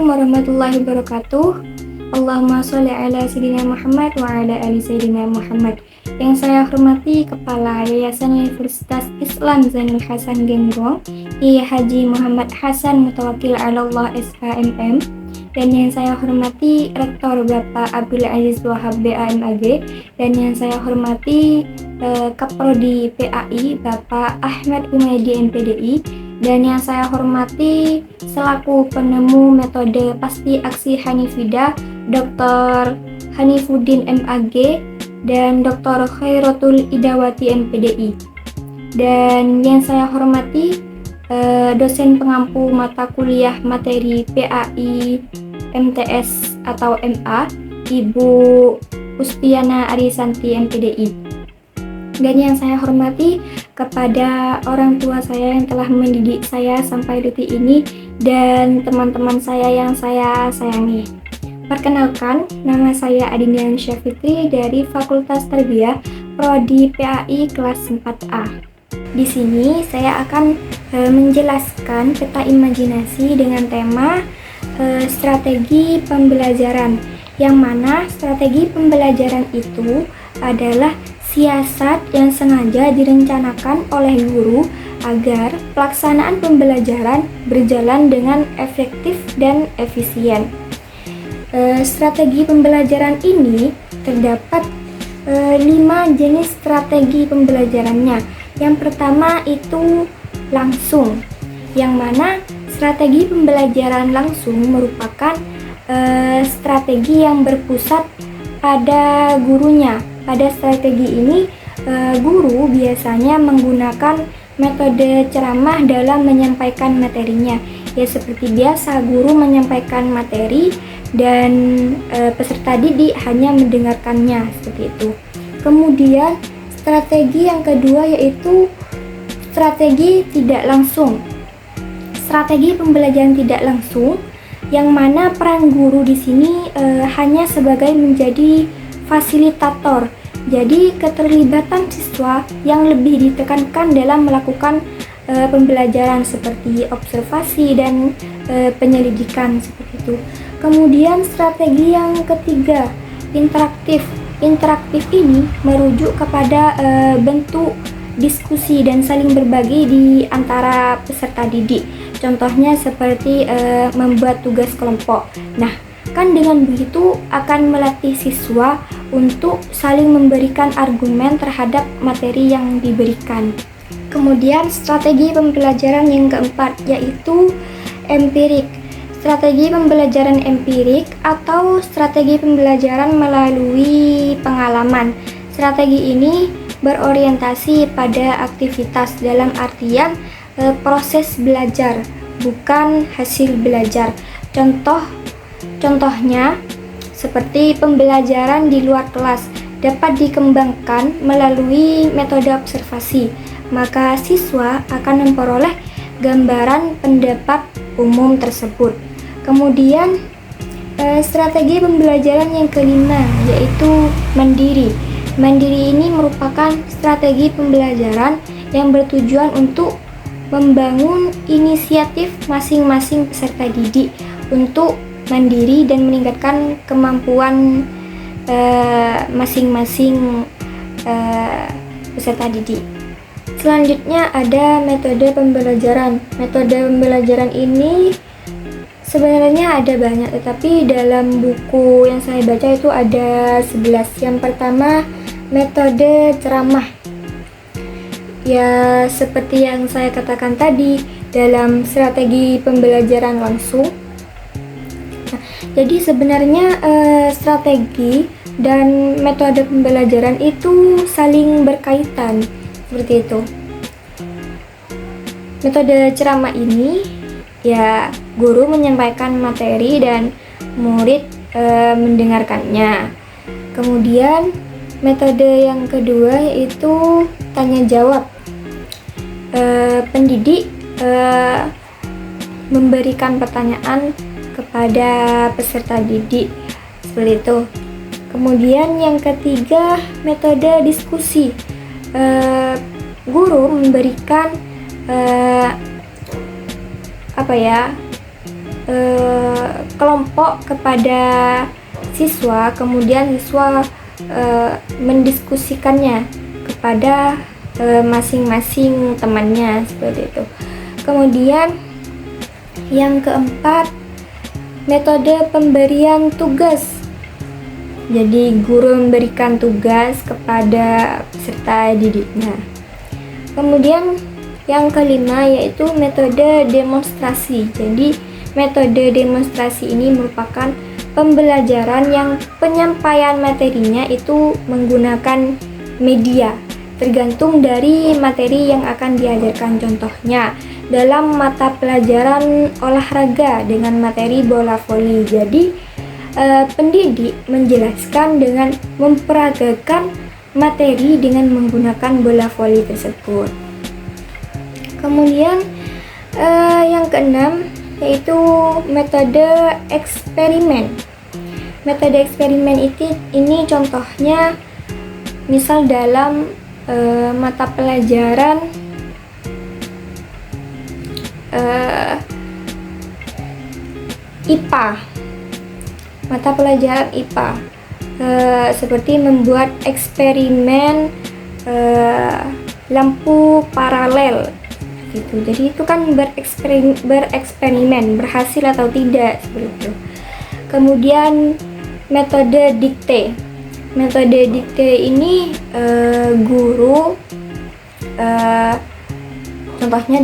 Assalamualaikum warahmatullahi wabarakatuh. Allahumma sholli ala Sayyidina Muhammad wa ala ali Sayyidina Muhammad. Yang saya hormati Kepala Yayasan Universitas Islam Zainul Hasan Genggong, Kiai Haji Muhammad Hasan Mutawakil Alallah SHMM. Dan yang saya hormati Rektor Bapak Abdul Aziz Wahab BAMAG. Dan yang saya hormati Kaprodi PAI Bapak Ahmad Humaydi MPDI. Dan yang saya hormati selaku penemu metode pasti aksi Hanifida Dr. Hanifuddin MAG dan Dr. Khairatul Idawati MPDI. Dan yang saya hormati dosen pengampu mata kuliah materi PAI MTS atau MA Ibu Puspiana Arisanti MPDI. Dan yang saya hormati kepada orang tua saya yang telah mendidik saya sampai detik ini dan teman-teman saya yang saya sayangi. Perkenalkan, nama saya Adinda Syafitri dari Fakultas Tarbiyah Prodi PAI kelas 4A. Di sini saya akan menjelaskan peta imajinasi dengan tema strategi pembelajaran, yang mana strategi pembelajaran itu adalah siasat yang sengaja direncanakan oleh guru agar pelaksanaan pembelajaran berjalan dengan efektif dan efisien. Strategi pembelajaran ini terdapat 5 jenis strategi pembelajarannya. Yang pertama itu langsung, yang mana strategi pembelajaran langsung merupakan strategi yang berpusat pada gurunya. Pada strategi ini, guru biasanya menggunakan metode ceramah dalam menyampaikan materinya. Ya, seperti biasa, guru menyampaikan materi dan peserta didik hanya mendengarkannya, seperti itu. Kemudian, strategi yang kedua yaitu strategi tidak langsung. Strategi pembelajaran tidak langsung, yang mana peran guru di sini hanya sebagai menjadi fasilitator. Jadi keterlibatan siswa yang lebih ditekankan dalam melakukan pembelajaran seperti observasi dan penyelidikan, seperti itu. Kemudian strategi yang ketiga, interaktif. Interaktif ini merujuk kepada bentuk diskusi dan saling berbagi di antara peserta didik. Contohnya seperti membuat tugas kelompok. Nah, kan dengan begitu akan melatih siswa untuk saling memberikan argumen terhadap materi yang diberikan. Kemudian strategi pembelajaran yang keempat yaitu empirik. Strategi pembelajaran empirik atau strategi pembelajaran melalui pengalaman. Strategi ini berorientasi pada aktivitas dalam artian proses belajar, bukan hasil belajar. Contohnya, seperti pembelajaran di luar kelas dapat dikembangkan melalui metode observasi, maka siswa akan memperoleh gambaran pendapat umum tersebut. Kemudian, strategi pembelajaran yang kelima yaitu mandiri. Mandiri ini merupakan strategi pembelajaran yang bertujuan untuk membangun inisiatif masing-masing peserta didik untuk mandiri dan meningkatkan kemampuan masing-masing peserta didik. Selanjutnya ada metode pembelajaran. Metode pembelajaran ini sebenarnya ada banyak, tetapi dalam buku yang saya baca itu ada 11. Yang pertama, metode ceramah. Ya, seperti yang saya katakan tadi dalam strategi pembelajaran langsung. Jadi sebenarnya strategi dan metode pembelajaran itu saling berkaitan, seperti itu. Metode ceramah ini ya guru menyampaikan materi dan murid mendengarkannya. Kemudian metode yang kedua yaitu tanya jawab. Pendidik memberikan pertanyaan kepada peserta didik, seperti itu. Kemudian yang ketiga, metode diskusi. Guru memberikan kelompok kepada siswa, kemudian siswa mendiskusikannya kepada masing-masing temannya, seperti itu. Kemudian yang keempat, metode pemberian tugas. Jadi guru memberikan tugas kepada peserta didiknya. Kemudian yang kelima yaitu metode demonstrasi. Jadi metode demonstrasi ini merupakan pembelajaran yang penyampaian materinya itu menggunakan media, tergantung dari materi yang akan diajarkan. Contohnya dalam mata pelajaran olahraga dengan materi bola voli. Jadi pendidik menjelaskan dengan memperagakan materi dengan menggunakan bola voli tersebut. Kemudian yang keenam yaitu metode eksperimen. Metode eksperimen ini contohnya misal dalam mata pelajaran IPA, mata pelajaran IPA, seperti membuat eksperimen lampu paralel gitu. Jadi itu kan bereksperimen berhasil atau tidak, seperti itu. Kemudian metode dikte. Metode dikte ini guru contohnya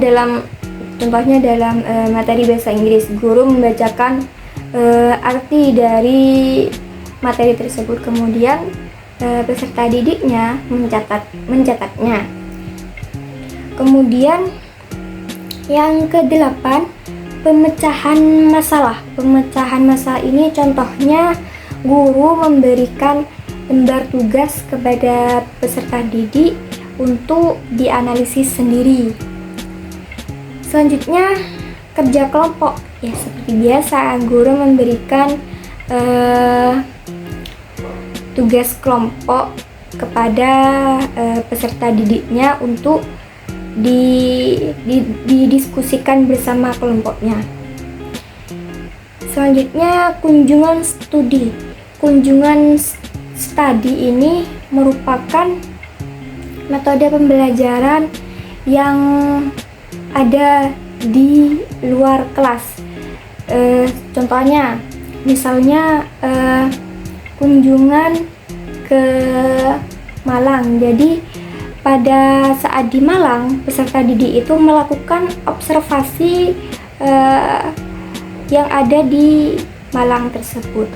dalam materi bahasa Inggris, guru membacakan arti dari materi tersebut, kemudian peserta didiknya mencatatnya. Kemudian yang kedelapan, pemecahan masalah. Pemecahan masalah ini contohnya guru memberikan lembar tugas kepada peserta didik untuk dianalisis sendiri. Selanjutnya kerja kelompok. Ya seperti biasa, guru memberikan tugas kelompok kepada peserta didiknya untuk didiskusikan bersama kelompoknya. Selanjutnya kunjungan studi. Kunjungan studi ini merupakan metode pembelajaran yang ada di luar kelas. Contohnya misalnya kunjungan ke Malang. Jadi pada saat di Malang, peserta didik itu melakukan observasi yang ada di Malang tersebut.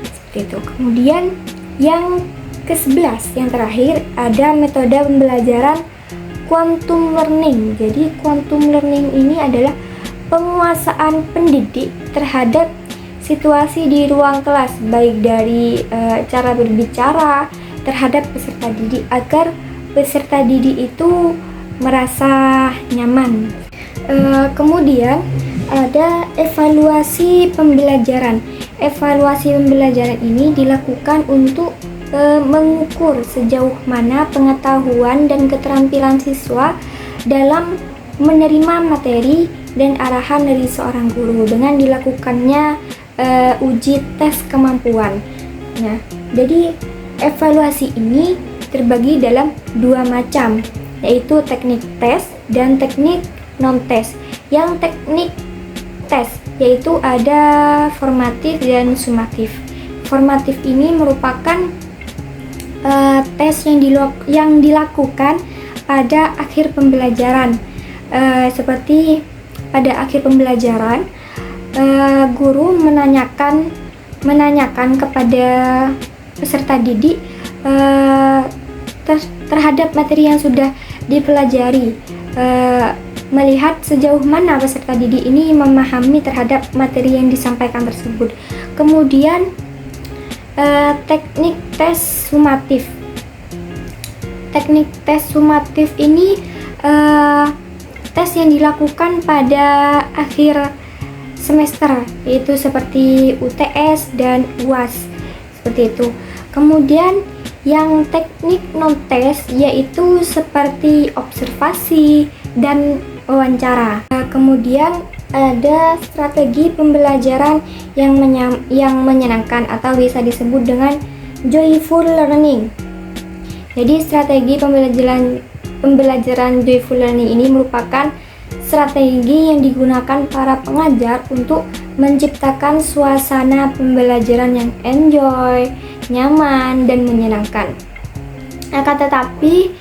Seperti itu. Kemudian yang ke-11, yang terakhir, ada metode pembelajaran quantum learning. Jadi quantum learning ini adalah penguasaan pendidik terhadap situasi di ruang kelas, baik dari cara berbicara terhadap peserta didik agar peserta didik itu merasa nyaman. Kemudian ada evaluasi pembelajaran. Evaluasi pembelajaran ini dilakukan untuk mengukur sejauh mana pengetahuan dan keterampilan siswa dalam menerima materi dan arahan dari seorang guru dengan dilakukannya uji tes kemampuan. Nah, jadi evaluasi ini terbagi dalam dua macam, yaitu teknik tes dan teknik non-tes. Yang teknik tes yaitu ada formatif dan sumatif. Formatif ini merupakan tes yang dilakukan pada akhir pembelajaran. Seperti pada akhir pembelajaran, guru menanyakan kepada peserta didik terhadap materi yang sudah dipelajari, melihat sejauh mana peserta didik ini memahami terhadap materi yang disampaikan tersebut. Kemudian teknik tes sumatif. Teknik tes sumatif ini tes yang dilakukan pada akhir semester, yaitu seperti UTS dan UAS, seperti itu. Kemudian yang teknik non-tes yaitu seperti observasi dan wawancara. Kemudian ada strategi pembelajaran yang menyenangkan atau bisa disebut dengan joyful learning. Jadi strategi pembelajaran joyful learning ini merupakan strategi yang digunakan para pengajar untuk menciptakan suasana pembelajaran yang enjoy, nyaman, dan menyenangkan. Akan tetapi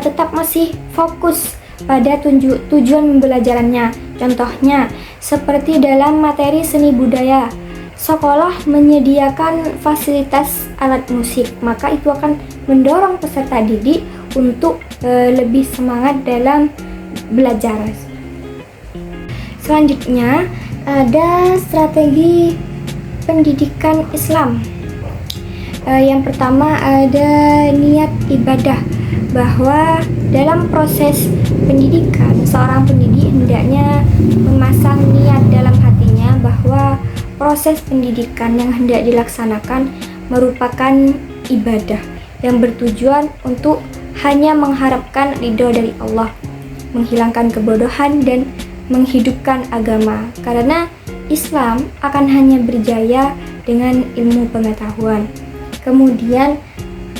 tetap masih fokus pada tujuan pembelajarannya. Contohnya, seperti dalam materi seni budaya, sekolah menyediakan fasilitas alat musik, maka itu akan mendorong peserta didik untuk lebih semangat dalam belajar. Selanjutnya, ada strategi pendidikan Islam. Yang pertama ada niat ibadah, bahwa dalam proses pendidikan seorang pendidik hendaknya memasang niat dalam hatinya bahwa proses pendidikan yang hendak dilaksanakan merupakan ibadah yang bertujuan untuk hanya mengharapkan ridho dari Allah, menghilangkan kebodohan dan menghidupkan agama, karena Islam akan hanya berjaya dengan ilmu pengetahuan. Kemudian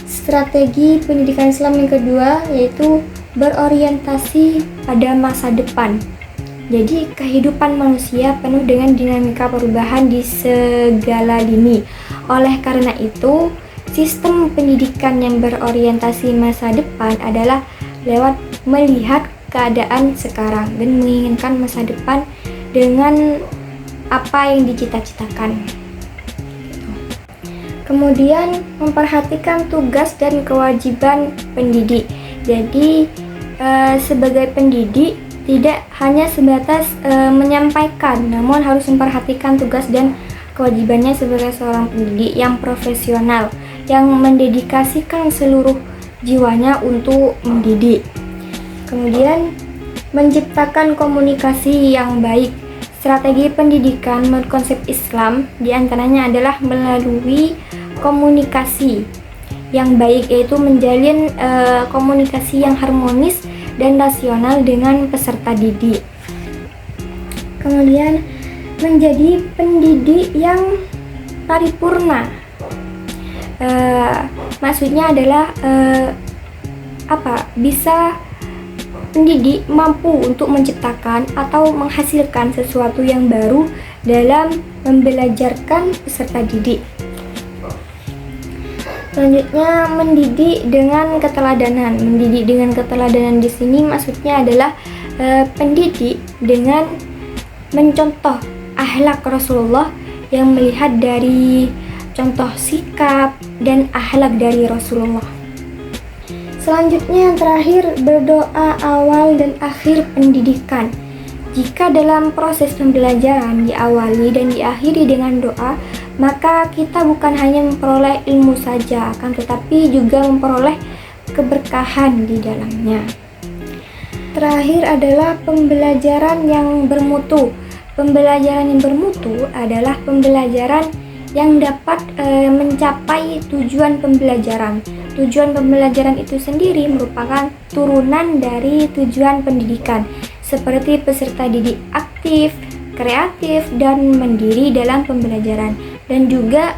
strategi pendidikan Islam yang kedua yaitu berorientasi pada masa depan. Jadi kehidupan manusia penuh dengan dinamika perubahan di segala lini. Oleh karena itu, sistem pendidikan yang berorientasi masa depan adalah lewat melihat keadaan sekarang dan menginginkan masa depan dengan apa yang dicita-citakan. Kemudian memperhatikan tugas dan kewajiban pendidik. Jadi sebagai pendidik tidak hanya sebatas menyampaikan, namun harus memperhatikan tugas dan kewajibannya sebagai seorang pendidik yang profesional, yang mendedikasikan seluruh jiwanya untuk mendidik. Kemudian menciptakan komunikasi yang baik. Strategi pendidikan menurut konsep Islam diantaranya adalah melalui komunikasi yang baik, yaitu menjalin komunikasi yang harmonis dan rasional dengan peserta didik. Kemudian menjadi pendidik yang paripurna. Maksudnya adalah bisa pendidik mampu untuk menciptakan atau menghasilkan sesuatu yang baru dalam membelajarkan peserta didik. Selanjutnya, mendidik dengan keteladanan. Mendidik dengan keteladanan di sini maksudnya adalah pendidik dengan mencontoh akhlak Rasulullah, yang melihat dari contoh sikap dan akhlak dari Rasulullah. Selanjutnya yang terakhir, berdoa awal dan akhir pendidikan. Jika dalam proses pembelajaran diawali dan diakhiri dengan doa, maka kita bukan hanya memperoleh ilmu saja, akan tetapi juga memperoleh keberkahan di dalamnya. Terakhir adalah pembelajaran yang bermutu. Pembelajaran yang bermutu adalah pembelajaran yang dapat mencapai tujuan pembelajaran. Tujuan pembelajaran itu sendiri merupakan turunan dari tujuan pendidikan, seperti peserta didik aktif, kreatif, dan mandiri dalam pembelajaran, dan juga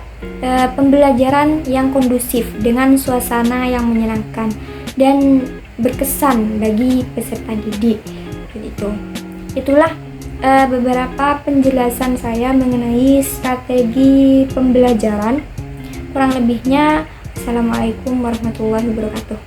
pembelajaran yang kondusif dengan suasana yang menyenangkan dan berkesan bagi peserta didik. Begitu. Itulah beberapa penjelasan saya mengenai strategi pembelajaran. Kurang lebihnya, Assalamualaikum warahmatullahi wabarakatuh.